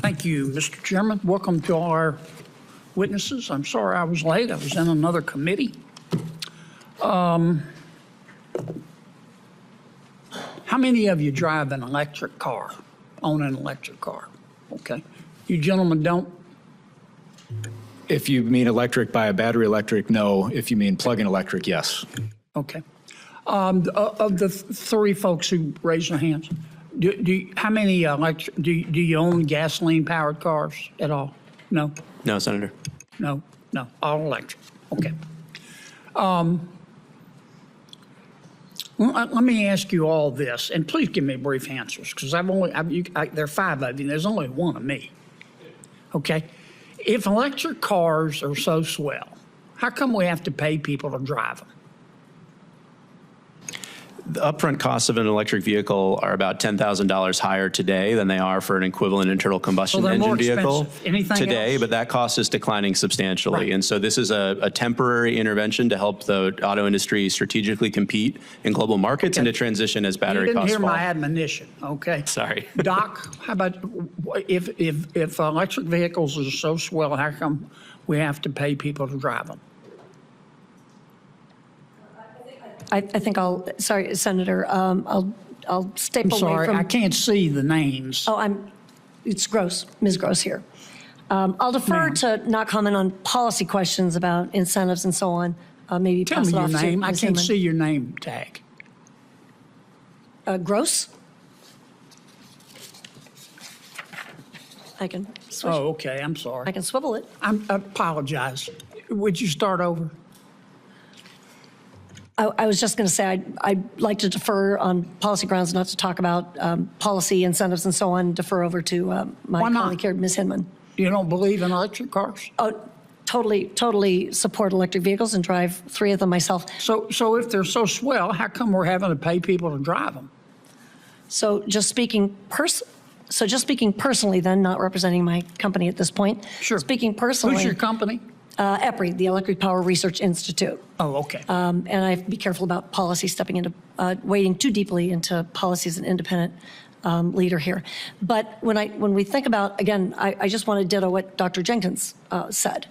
Thank you, Mr. Chairman. Welcome to all our witnesses. I'm sorry I was late. I was in another committee. How many of you drive an electric car, own an electric car? Okay. You gentlemen don't? If you mean electric by a battery electric, no. If you mean plug-in electric, yes. Okay. Of the three folks who raised their hands, how many do you own gasoline-powered cars at all? No? No, Senator. No, all electric. Okay. Let me ask you all this, and please give me brief answers, because there are five of you, there's only one of me. Okay? If electric cars are so swell, how come we have to pay people to drive them? The upfront costs of an electric vehicle are about $10,000 higher today than they are for an equivalent internal combustion they're more engine vehicle expensive. Anything today, else? but that cost is declining substantially. Right. And so this is a temporary intervention to help the auto industry strategically compete in global markets and to transition as battery You didn't costs hear fall. my admonition, okay? Sorry. Doc, how about if electric vehicles are so swell, how come we have to pay people to drive them? I think sorry, Senator, I'll step I'm away sorry, from. I can't see the names. Oh, it's Gross, Ms. Gross here. I'll defer to not comment on policy questions about incentives and so on. Maybe Tell pass me it your off to name. I Ms. can't Hinman. see your name tag. Gross? I can switch. Oh, okay, I'm sorry. I can swivel it. I apologize. Would you start over? I was just going to say I'd like to defer on policy grounds, not to talk about policy incentives and so on, defer over to my Why not? colleague here, Ms. Hinman. You don't believe in electric cars? Oh, totally support electric vehicles and drive 3 of them myself. So if they're so swell, how come we're having to pay people to drive them? So just speaking personally then, not representing my company at this point. Sure. Speaking personally. Who's your company? EPRI, the Electric Power Research Institute. Oh, okay. And I have to be careful about policy stepping into, wading too deeply into policy as an independent leader here. But when we think about, again, I just want to ditto what Dr. Jenkins said.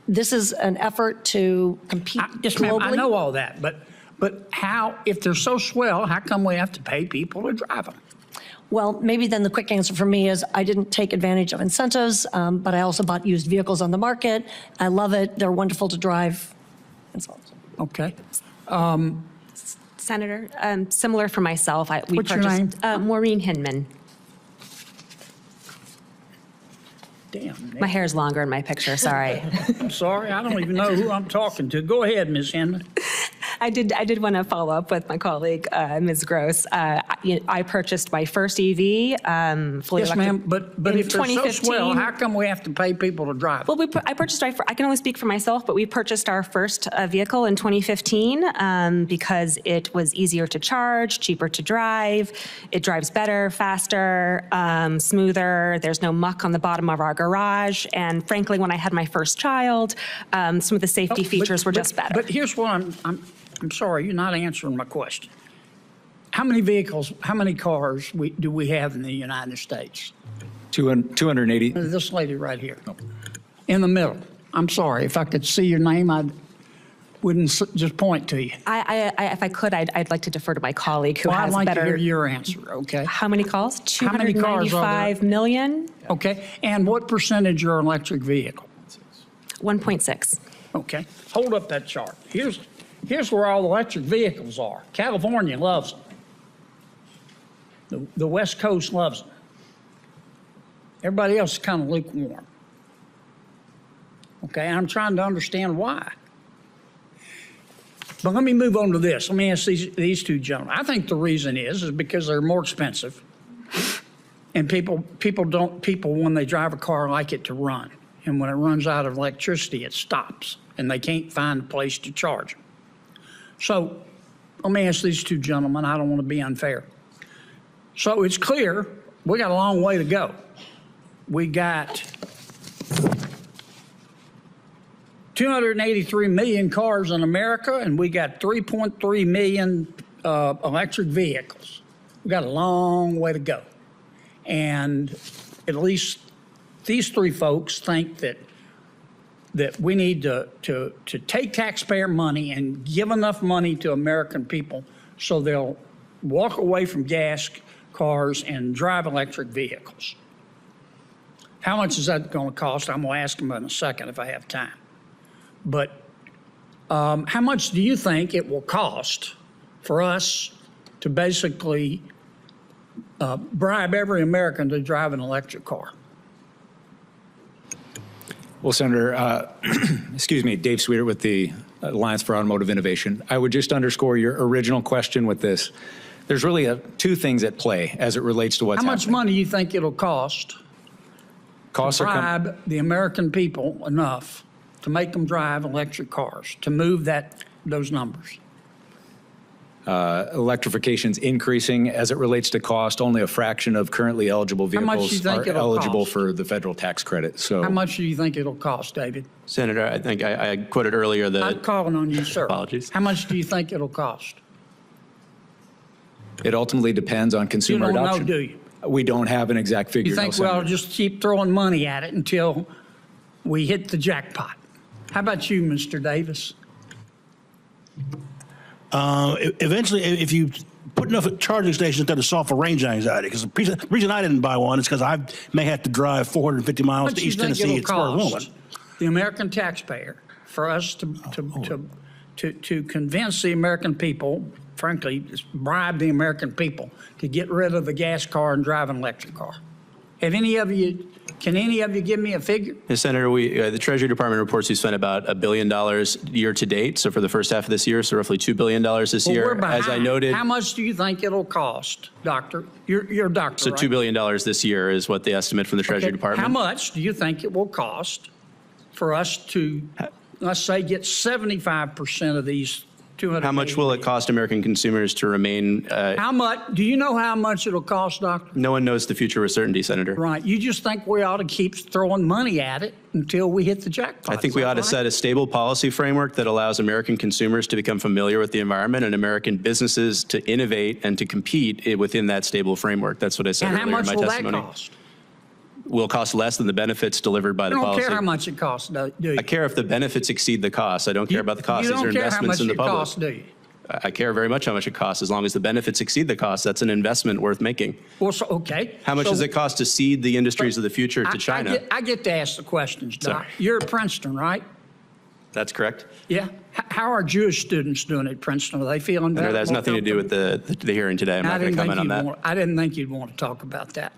This is an effort to compete Yes, ma'am, globally. I know all that, but how, if they're so swell, how come we have to pay people to drive them? Well, maybe then the quick answer for me is I didn't take advantage of incentives, but I also bought used vehicles on the market. I love it. They're wonderful to drive. And so on. Okay. Senator, similar for myself. What's your name? Maureen Hinman. Damn. My hair's longer in my picture, sorry. I'm sorry, I don't even know who I'm talking to. Go ahead, Ms. Hinman. I did want to follow up with my colleague, Ms. Gross. I purchased my first EV, fully Yes, electric. ma'am, but in if they're so 2015. swell, how come we have to pay people to drive them? Well, I can only speak for myself, but we purchased our first vehicle in 2015 because it was easier to charge, cheaper to drive. It drives better, faster, smoother. There's no muck on the bottom of our garage. And frankly, when I had my first child, some of the safety features were just better. But here's what I'm sorry, you're not answering my question. How many cars do we have in the United States? 280. This lady right here, in the middle. I'm sorry, if I could see your name, I wouldn't just point to you. If I could, I'd like to defer to my colleague who Well, has I'd like better. to hear your answer, okay? How many calls? How many cars are there? 295 million? Okay, and what percentage are electric vehicle? 1.6. Okay, hold up that chart. Here's where all electric vehicles are. California loves them. The West Coast loves them. Everybody else is kind of lukewarm. Okay, I'm trying to understand why. But let me move on to this. Let me ask these two gentlemen. I think the reason is because they're more expensive, and people when they drive a car like it to run, and when it runs out of electricity, it stops, and they can't find a place to charge them. So let me ask these two gentlemen. I don't want to be unfair. So it's clear we got a long way to go. We got 283 million cars in America, and we got 3.3 million electric vehicles. We got a long way to go. And at least these three folks think that we need to take taxpayer money and give enough money to American people so they'll walk away from gas cars and drive electric vehicles. How much is that going to cost? I'm going to ask them in a second if I have time. But how much do you think it will cost for us to basically bribe every American to drive an electric car? Well, Senator, excuse me, Dave Sweeter with the Alliance for Automotive Innovation. I would just underscore your original question with this. There's really two things at play as it relates to what's How much happening. money do you think it'll cost Costs to are bribe the American people enough to make them drive electric cars, to move those numbers? Electrification's increasing as it relates to cost. Only a fraction of currently eligible How much do you vehicles think are it'll eligible cost? for the federal tax credit. So How much do you think it'll cost, David? Senator, I think I quoted earlier I'm that calling on you, sir. Apologies. How much do you think it'll cost? it ultimately depends on You consumer don't know, adoption. do you? We don't have an exact figure. You no, think, well, Senator. just keep throwing money at it until we hit the jackpot? How about you, Mr. Davis? Eventually, if you put enough charging stations there to solve for range anxiety, because the reason I didn't buy one is because I may have to drive 450 miles How much to do you East think Tennessee it'll as far as cost Wilmington. the American taxpayer for us to convince the American people, frankly, just bribe the American people to get rid of the gas car and drive an electric car? Can any of you give me a figure? Senator, the Treasury Department reports we spent about $1 billion year to date. So for the first half of this year, so roughly $2 billion this Well, year. we're behind. As I noted, How much do you think it'll cost, Doctor? You're a doctor, so right? $2 billion this year is what the estimate from the Treasury Okay, Department. How much do you think it will cost for us to, let's say, get 75% of these 200? How much will it cost American consumers to remain? How much? Do you know how much it'll cost, Doctor? No one knows the future with certainty, Senator. Right. You just think we ought to keep throwing money at it until we hit the jackpot. I think we Is that ought to right? set a stable policy framework that allows American consumers to become familiar with the environment and American businesses to innovate and to compete within that stable framework. That's what I said And how earlier in much my will that testimony. cost? Will cost less than the benefits delivered by I the don't policy. care how much it costs, do you? I care if the benefits exceed the costs. I don't care about the costs. You These are don't care how investments much in the it public. costs, do you? I care very much how much it costs. As long as the benefits exceed the costs, that's an investment worth making. Well, so, okay. How much So does it cost to seed the industries of the future to China? I get to ask the questions, Doc. Sorry. You're at Princeton, right? That's correct. Yeah. How are Jewish students doing at Princeton? Are they feeling better? Senator, that has more nothing to do with the hearing today. I'm not going to comment on that. I didn't think you'd want to talk about that.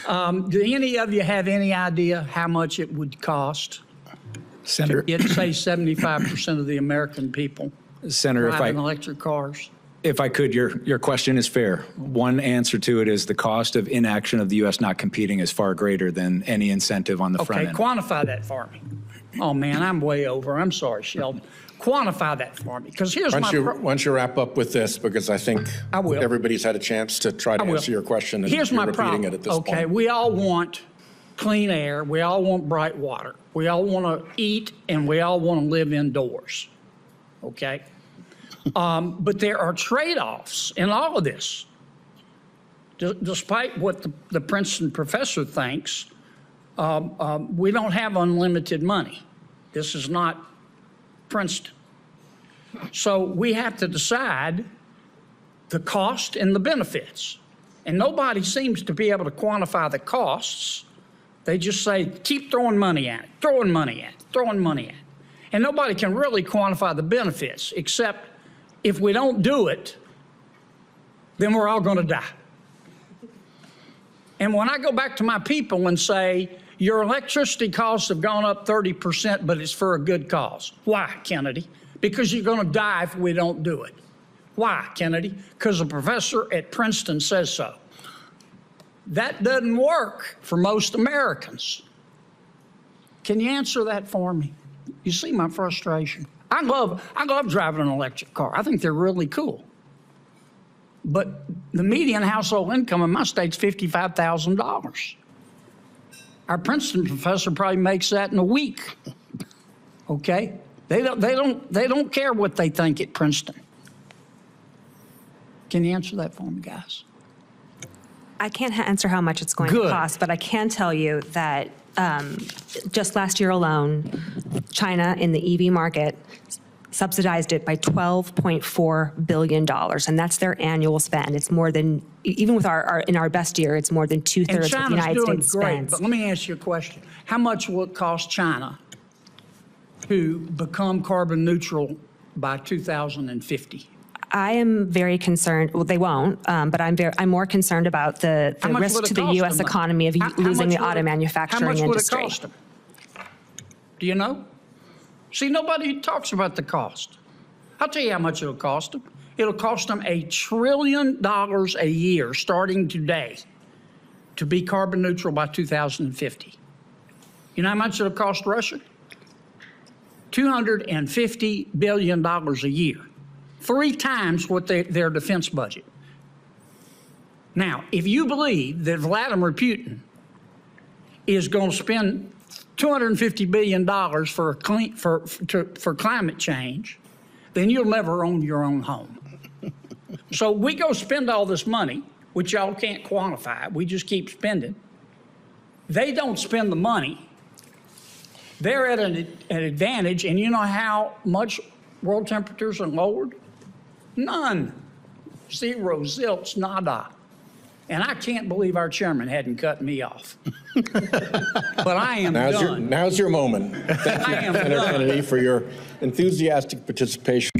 Do any of you have any idea how much it would cost Senator, to get, say, 75% of the American people Senator, driving electric cars? if I could, your question is fair. One answer to it is the cost of inaction of the U.S. not competing is far greater than any incentive on the front Okay, end. quantify that for me. Oh, man, I'm way over. I'm sorry, Sheldon. Quantify that for me, because here's my... Once you wrap up with this, because I think I will. everybody's had a chance to try to I will. answer your question, and Here's you're my repeating problem. it at this Okay, point. we all want clean air, we all want bright water, we all want to eat, and we all want to live indoors. Okay? But there are trade-offs in all of this. Despite what the Princeton professor thinks, we don't have unlimited money. This is not Princeton. So we have to decide the cost and the benefits. And nobody seems to be able to quantify the costs. They just say, keep throwing money at it, throwing money at it, throwing money at it. And nobody can really quantify the benefits, except if we don't do it, then we're all going to die. And when I go back to my people and say, your electricity costs have gone up 30%, but it's for a good cause. Why, Kennedy? Because you're going to die if we don't do it. Why, Kennedy? Because a professor at Princeton says so. That doesn't work for most Americans. Can you answer that for me? You see my frustration. I love driving an electric car. I think they're really cool. But the median household income in my state's $55,000. Our Princeton professor probably makes that in a week. Okay? They don't care what they think at Princeton. Can you answer that for me, guys? I can't answer how much it's going Good. to cost, but I can tell you that just last year alone, China in the EV market subsidized it by $12.4 billion, and that's their annual spend. It's more than, even with in our best year, it's more than And two-thirds of the China's United doing States great, spends. but let me ask you a question. How much will it cost China to become carbon neutral by 2050? I am very concerned, well, they won't, but I'm more concerned about the How much risk would it to the cost U.S. them? economy of How losing much the auto manufacturing How much industry. would it cost them? Do you know? See, nobody talks about the cost. I'll tell you how much it'll cost them. It'll cost them $1 trillion a year, starting today, to be carbon neutral by 2050. You know how much it'll cost Russia? $250 billion a year, 3 times what their defense budget. Now, if you believe that Vladimir Putin is going to spend $250 billion for climate change, then you'll never own your own home. So we go spend all this money, which y'all can't quantify. We just keep spending. They don't spend the money. They're at an advantage, and you know how much world temperatures are lowered? None. 0, zilch, nada. And I can't believe our chairman hadn't cut me off. But I am done. Now's your moment. Thank you, I am Senator done. Kennedy, for your enthusiastic participation.